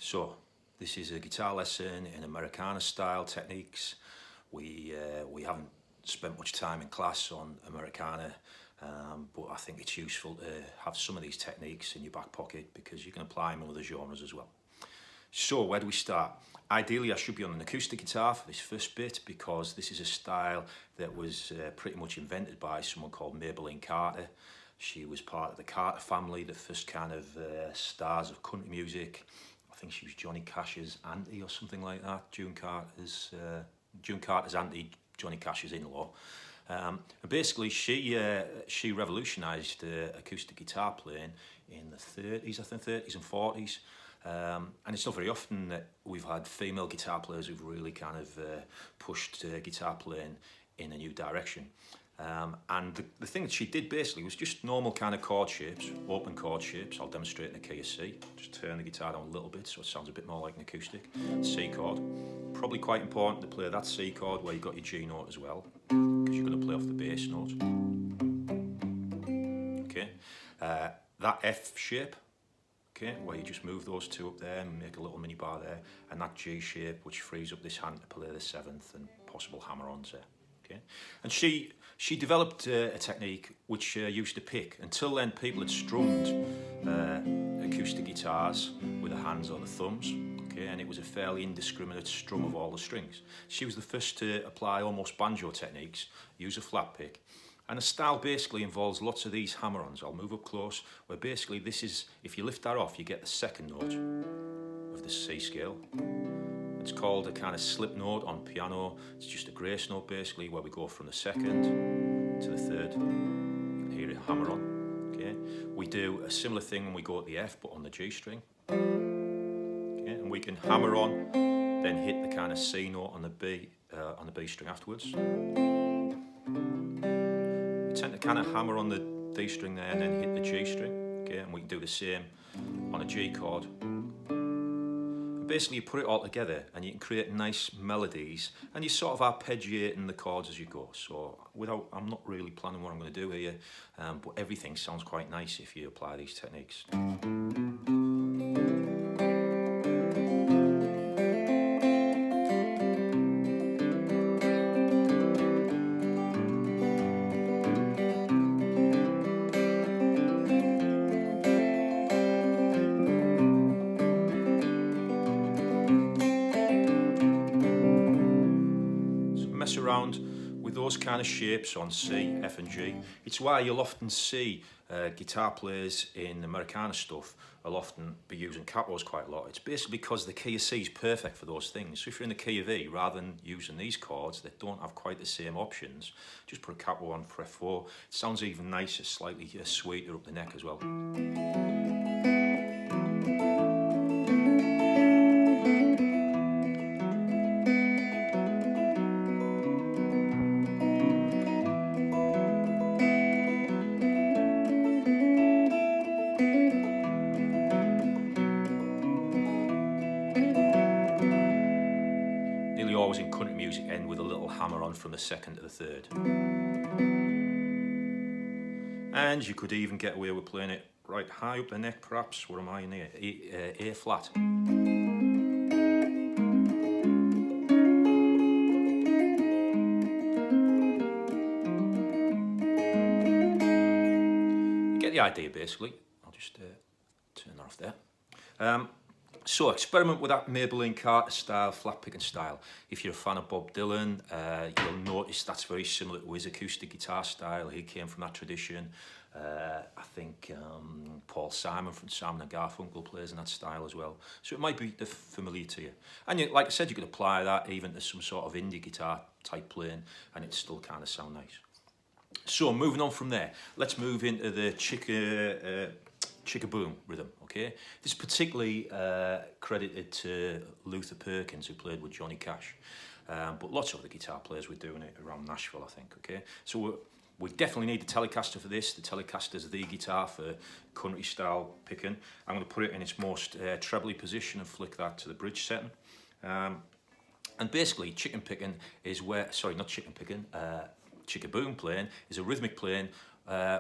So this is a guitar lesson in Americana style techniques. We haven't spent much time in class on Americana, but I think it's useful to have some of these techniques in your back pocket because you can apply them in other genres as well. So where do we start? Ideally I should be on an acoustic guitar for this first bit because this is a style that was pretty much invented by someone called Carter. She was part of the Carter family, the first kind of stars of country music. I think she was Johnny Cash's auntie or something like that. June Carter's auntie, Johnny Cash's in-law. And basically she revolutionised acoustic guitar playing in the 30s, I think 30s and 40s. And it's not very often that we've had female guitar players who've really kind of pushed guitar playing in a new direction. And the thing that she did basically was just normal kind of chord shapes, open chord shapes. I'll demonstrate in the key of C. Just turn the guitar down a little bit so it sounds a bit more like an acoustic. C chord. Probably quite important to play that C chord where you've got your G note as well, because you're going to play off the bass note. Okay. That F shape, okay, where you just move those two up there and make a little mini bar there, and that G shape which frees up this hand to play the 7th and possible hammer-ons there. Okay. And she developed a technique which used a pick. Until then, people had strummed acoustic guitars with the hands or the thumbs, okay, and it was a fairly indiscriminate strum of all the strings. She was the first to apply almost banjo techniques, use a flat pick, and the style basically involves lots of these hammer-ons. I'll move up close, where basically this is, if you lift that off, you get the second note of the C scale. It's called a kind of slip note on piano. It's just a grace note basically, where we go from the second to the third. You can hear it hammer on. Okay. We do a similar thing when we go at the F, but on the G string. Okay. And we can hammer on, then hit the kind of C note on the B string afterwards. We tend to kind of hammer on the D string there and then hit the G string. Okay. And we can do the same on a G chord. Basically you put it all together and you can create nice melodies and you sort of arpeggiating the chords as you go. So I'm not really planning what I'm going to do here, but everything sounds quite nice if you apply these techniques. Mess around with those kind of shapes on C, F and G. It's why you'll often see guitar players in Americana stuff will often be using capos quite a lot. It's basically because the key of C is perfect for those things. So if you're in the key of E, rather than using these chords that don't have quite the same options, just put a capo on for F4. It sounds even nicer, slightly sweeter up the neck as well. Always in country music end with a little hammer on from the second to the third. And you could even get away with playing it right high up the neck perhaps. What am I in here? A flat. You get the idea basically. I'll just turn that off there. So experiment with that Carter style, flat picking style. If you're a fan of Bob Dylan, you'll notice that's very similar to his acoustic guitar style. He came from that tradition. I think Paul Simon from Simon and Garfunkel plays in that style as well. So it might be familiar to you. And like I said, you could apply that even to some sort of indie guitar type playing and it still kind of sound nice. So moving on from there, let's move into the Chicka-boom rhythm, okay? This is particularly credited to Luther Perkins, who played with Johnny Cash. But lots of other guitar players were doing it around Nashville, I think, okay? So we definitely need the Telecaster for this. The Telecaster's the guitar for country style picking. I'm going to put it in its most trebly position and flick that to the bridge setting. And basically, Chicka-boom playing is a rhythmic playing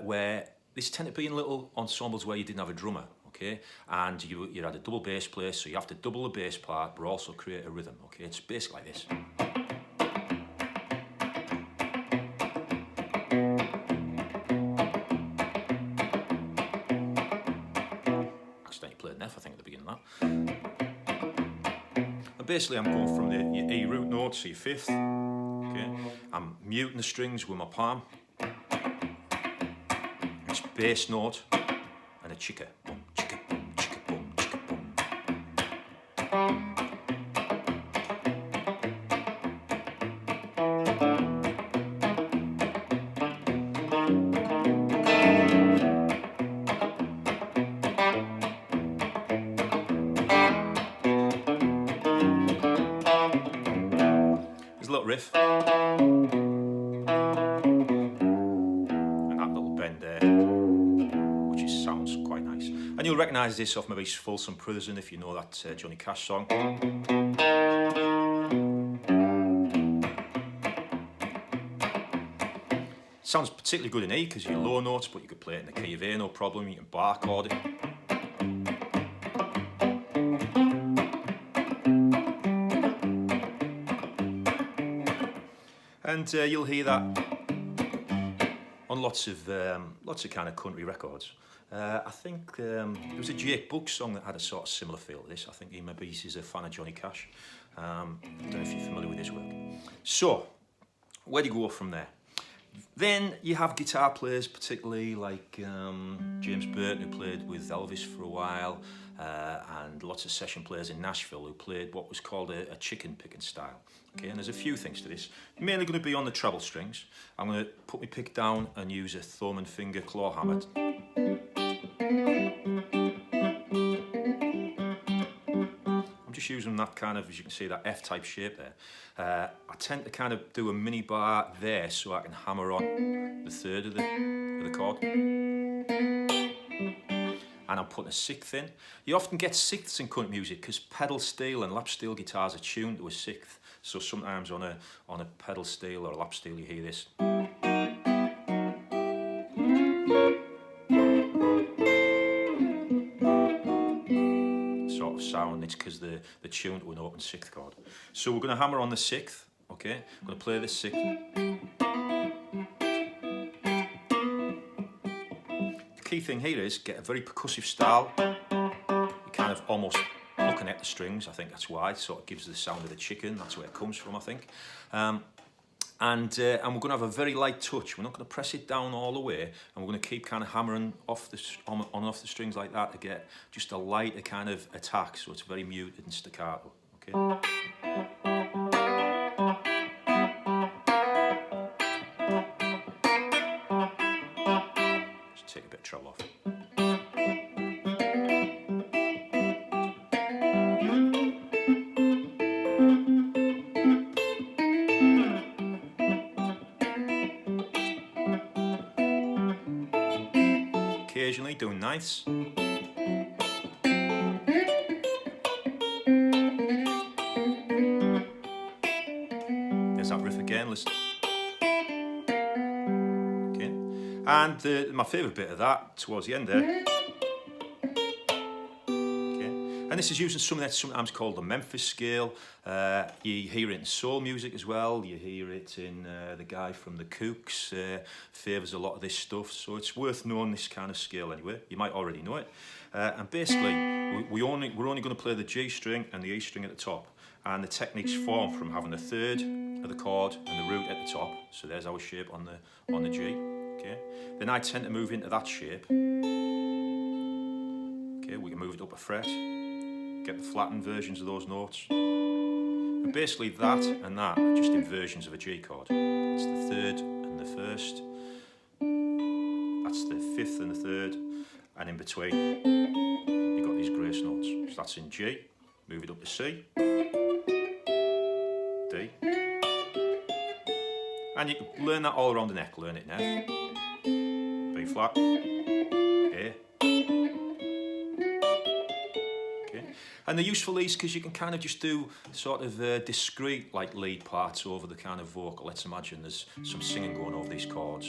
where this tended to be in little ensembles where you didn't have a drummer, okay? And you're at a double bass player, so you have to double the bass part, but also create a rhythm, okay? It's basically like this. Accidentally played an F, I think, at the beginning of that. And basically, I'm going from your E root note, so your fifth, okay? I'm muting the strings with my palm. It's bass note and a chicka. Boom, chicka, boom, chicka, boom, chicka, boom. There's a little riff. And that little bend there, which sounds quite nice. And you'll recognise this off maybe Folsom Prison if you know that Johnny Cash song. Sounds particularly good in E because you're low notes, but you could play it in the key of A, no problem. You can bar chord it. And you'll hear that on lots of kind of country records. I think there was a Jake Buck song that had a sort of similar feel to this. I think he's a fan of Johnny Cash. I don't know if you're familiar with his work. So, where do you go from there? Then you have guitar players, particularly like James Burton, who played with Elvis for a while, and lots of session players in Nashville who played what was called a chicken picking style. Okay, and there's a few things to this. Mainly going to be on the treble strings. I'm going to put my pick down and use a thumb and finger claw hammer. I'm just using that kind of, as you can see, that F-type shape there. I tend to kind of do a mini bar there so I can hammer on the third of the chord. And I'm putting a sixth in. You often get sixths in country music because pedal steel and lap steel guitars are tuned to a sixth. So sometimes on a pedal steel or a lap steel you hear this. Sort of sound, it's because they're tuned to an open sixth chord. So we're going to hammer on the sixth, okay? I'm going to play this sixth. The key thing here is get a very percussive style. You kind of almost looking at the strings. I think that's why it sort of gives the sound of the chicken. That's where it comes from, I think. And we're going to have a very light touch. We're not going to press it down all the way, and we're going to keep kind of hammering off on and off the strings like that to get just a lighter kind of attack, so it's very muted and staccato. Okay. Just take a bit of treble off. Occasionally doing ninths. There's that riff again, listen. Okay. And my favourite bit of that towards the end there. And this is using something that's sometimes called the Memphis scale. You hear it in soul music as well. You hear it in the guy from the Kooks favours a lot of this stuff. So it's worth knowing this kind of scale anyway. You might already know it. And basically, we're only going to play the G string and the E string at the top. And the techniques form from having the third of the chord and the root at the top. So there's our shape on the G. Okay. Then I tend to move into that shape. Okay, we can move it up a fret. Get the flattened versions of those notes. And basically that and that are just inversions of a G chord. That's the third and the first. That's the fifth and the third. And in between, you've got these grace notes. So that's in G. Move it up to C. D. And you can learn that all around the neck. Learn it in F. B flat. A. And they're useful, these, because you can kind of just do sort of discrete like lead parts over the kind of vocal. Let's imagine there's some singing going over these chords.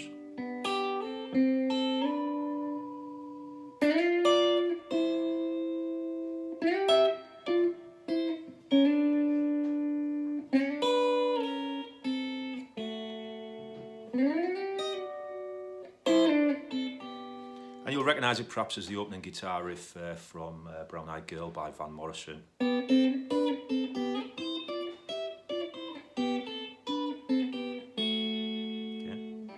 recognise it perhaps as the opening guitar riff from Brown Eyed Girl by Van Morrison.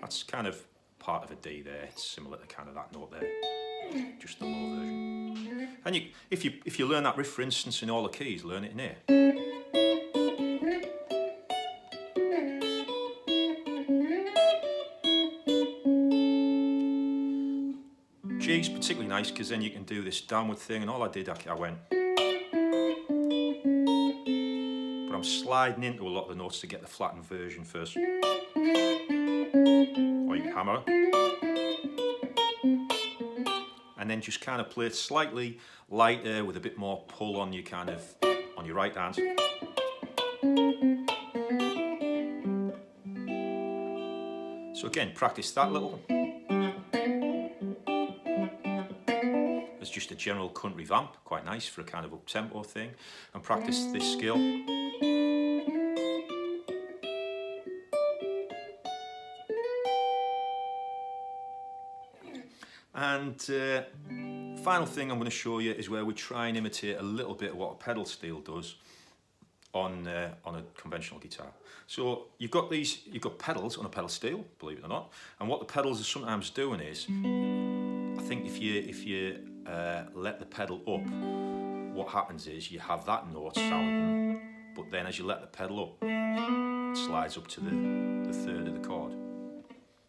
That's kind of part of a D there. It's similar to kind of that note there, just the low version. And if you learn that riff, for instance, in all the keys, learn it in here. G's particularly nice because then you can do this downward thing, and all I did, I went. But I'm sliding into a lot of the notes to get the flattened version first. Or you can hammer. And then just kind of play it slightly lighter with a bit more pull on your on your right hand. So again, practice that little. As just a general country vamp, quite nice for a kind of up-tempo thing. And practice this skill. And final thing I'm going to show you is where we try and imitate a little bit of what a pedal steel does on a conventional guitar. So you've got pedals on a pedal steel, believe it or not, and what the pedals are sometimes doing is, I think if you let the pedal up, what happens is you have that note sounding, but then as you let the pedal up, it slides up to the third of the chord.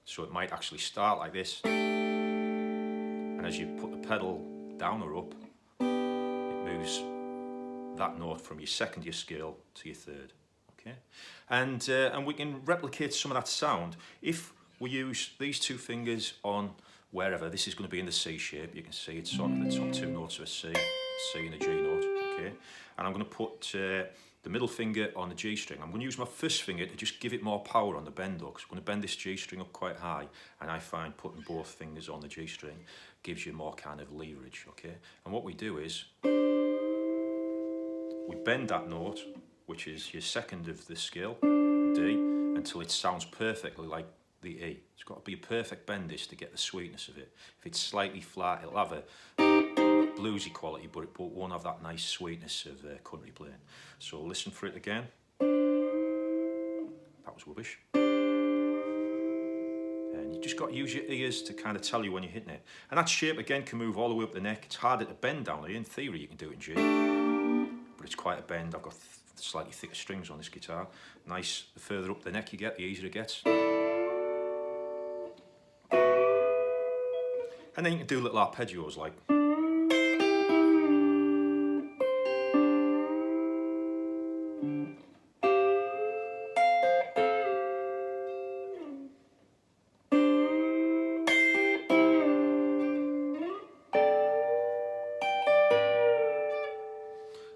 So it might actually start like this. And as you put the pedal down or up, it moves that note from your second to your scale to your third. Okay, and we can replicate some of that sound if we use these two fingers on wherever. This is going to be in the C shape. You can see it's sort of the top two notes of a C and a G note. Okay, and I'm going to put the middle finger on the G string. I'm going to use my first finger to just give it more power on the bend up. So I'm going to bend this G string up quite high, and I find putting both fingers on the G string gives you more kind of leverage, okay? And what we do is, we bend that note, which is your second of the scale, D, until it sounds perfectly like the E. It's got to be a perfect bend this to get the sweetness of it. If it's slightly flat, it'll have a bluesy quality, but it won't have that nice sweetness of country playing. So listen for it again. That was rubbish. And you just got to use your ears to kind of tell you when you're hitting it. And that shape again can move all the way up the neck. It's harder to bend down here. In theory you can do it in G, but it's quite a bend. I've got slightly thicker strings on this guitar. Nice, the further up the neck you get, the easier it gets. And then you can do little arpeggios like.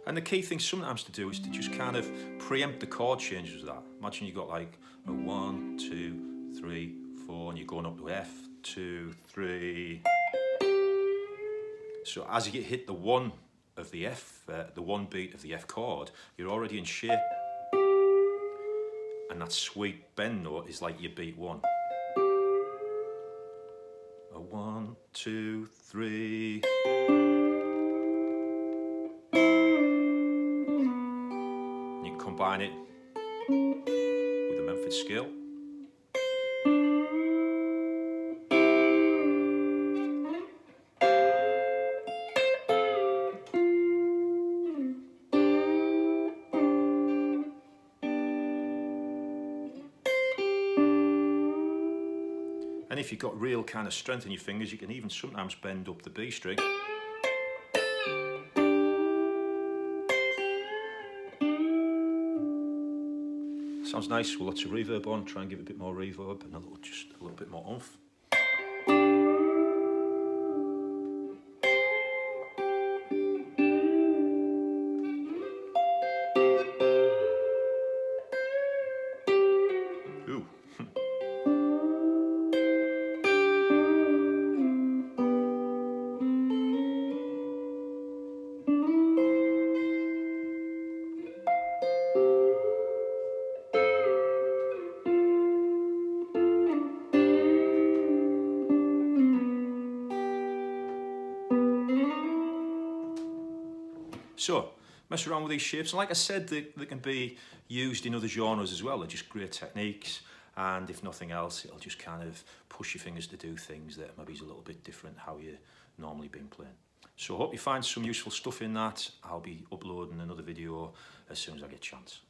And the key thing sometimes to do is to just kind of preempt the chord changes with that. Imagine you got like a 1, 2, 3, 4, and you're going up to F, 2, 3. So as you hit the one of the F, the one beat of the F chord, you're already in shape. And that sweet bend note is like your beat 1. A 1, 2, 3. Combine it with the Memphis scale. And if you've got real kind of strength in your fingers, you can even sometimes bend up the B string. Sounds nice with lots of reverb on. Try and give it a bit more reverb and just a little bit more oomph. Ooh. So, mess around with these shapes. And like I said, they can be used in other genres as well. They're just great techniques. And if nothing else, it'll just kind of push your fingers to do things that maybe is a little bit different how you normally been playing. So I hope you find some useful stuff in that. I'll be uploading another video as soon as I get a chance.